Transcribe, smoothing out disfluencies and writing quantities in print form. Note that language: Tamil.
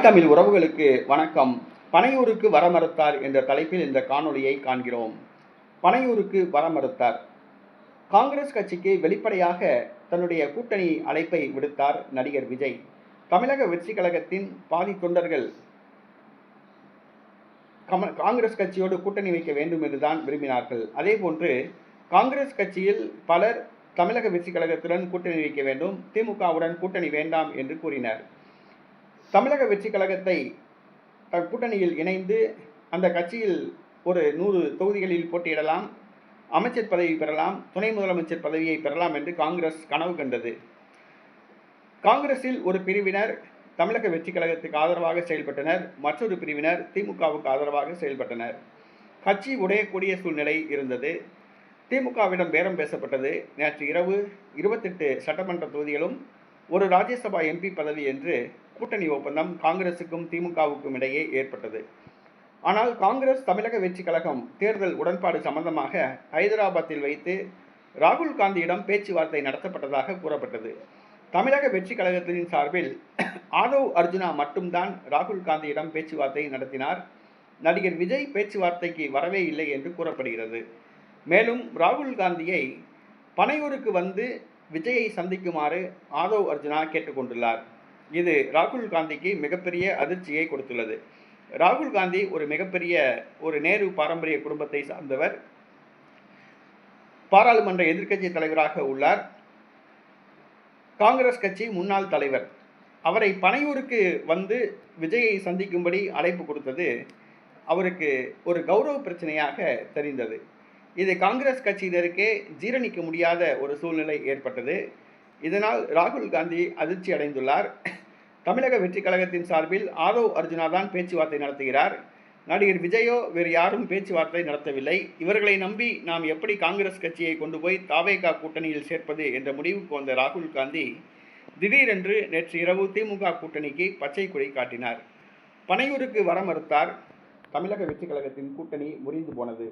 தாய் தமிழ் உறவுகளுக்கு வணக்கம். பனையூருக்கு வர மறுத்தார் என்ற தலைப்பில் இந்த காணொளியை காண்கிறோம். பனையூருக்கு வர மறுத்தார். காங்கிரஸ் கட்சிக்கு வெளிப்படையாக தன்னுடைய கூட்டணி அழைப்பை விடுத்தார் நடிகர் விஜய். தமிழக வெற்றி கழகத்தின் பாதி தொண்டர்கள் காங்கிரஸ் கட்சியோடு கூட்டணி வைக்க வேண்டும் என்றுதான் விரும்பினார்கள். அதேபோன்று காங்கிரஸ் கட்சியில் பலர் தமிழக வெற்றி கழகத்துடன் கூட்டணி வைக்க வேண்டும், திமுகவுடன் கூட்டணி வேண்டாம் என்று கூறினர். தமிழக வெற்றி கழகத்தை கூட்டணியில் இணைந்து அந்த கட்சியில் ஒரு 100 தொகுதிகளில் போட்டியிடலாம், அமைச்சர் பதவி பெறலாம், துணை முதலமைச்சர் பதவியை பெறலாம் என்று காங்கிரஸ் கனவு கண்டது. காங்கிரஸில் ஒரு பிரிவினர் தமிழக வெற்றி கழகத்துக்கு ஆதரவாக செயல்பட்டனர், மற்றொரு பிரிவினர் திமுகவுக்கு ஆதரவாக செயல்பட்டனர். கட்சி உடையக்கூடிய சூழ்நிலை இருந்தது. திமுகவிடம் பேரம் பேசப்பட்டது. நேற்று இரவு 28 சட்டமன்ற தொகுதிகளும் ஒரு ராஜ்யசபா எம்பி பதவி என்று கூட்டணி ஒப்பந்தம் காங்கிரசுக்கும் திமுகவுக்கும் இடையே ஏற்பட்டது. ஆனால் காங்கிரஸ் தமிழக வெற்றி கழகம் தேர்தல் உடன்பாடு சம்பந்தமாக ஹைதராபாத்தில் வைத்து ராகுல் காந்தியிடம் பேச்சுவார்த்தை நடத்தப்பட்டதாக கூறப்பட்டது. தமிழக வெற்றி கழகத்தின் சார்பில் ஆதவ் அர்ஜுனா மட்டும்தான் ராகுல் காந்தியிடம் பேச்சுவார்த்தை நடத்தினார். நடிகர் விஜய் பேச்சுவார்த்தைக்கு வரவே இல்லை என்று கூறப்படுகிறது. மேலும் ராகுல் காந்தியை பனையூருக்கு வந்து விஜயை சந்திக்குமாறு ஆதவ் அர்ஜுனா கேட்டுக்கொண்டுள்ளார். இது ராகுல் காந்திக்கு மிகப்பெரிய அதிர்ச்சியை கொடுத்துள்ளது. ராகுல் காந்தி ஒரு மிகப்பெரிய நேரு பாரம்பரிய குடும்பத்தை சார்ந்தவர். பாராளுமன்ற எதிர்க்கட்சி தலைவராக உள்ளார். காங்கிரஸ் கட்சி முன்னாள் தலைவர். அவரை பனையூருக்கு வந்து விஜயை சந்திக்கும்படி அழைப்பு கொடுத்தது அவருக்கு ஒரு கௌரவ பிரச்சனையாக தெரிந்தது. இது காங்கிரஸ் கட்சியினருக்கே ஜீரணிக்க முடியாத ஒரு சூழ்நிலை ஏற்பட்டது. இதனால் ராகுல் காந்தி அதிர்ச்சி அடைந்துள்ளார். தமிழக வெற்றி கழகத்தின் சார்பில் ஆதவ் அர்ஜுனா தான் பேச்சுவார்த்தை நடத்துகிறார். நடிகர் விஜயோ வேறு யாரும் பேச்சுவார்த்தை நடத்தவில்லை. இவர்களை நம்பி நாம் எப்படி காங்கிரஸ் கட்சியை கொண்டு போய் தாவேகா கூட்டணியில் சேர்ப்பது என்ற முடிவுக்கு வந்த ராகுல் காந்தி திடீரென்று நேற்று இரவு திமுக கூட்டணிக்கு பச்சை கொடி காட்டினார். பனையூருக்கு வர மறுத்தார். தமிழக வெற்றி கழகத்தின் கூட்டணி முறிந்து போனது.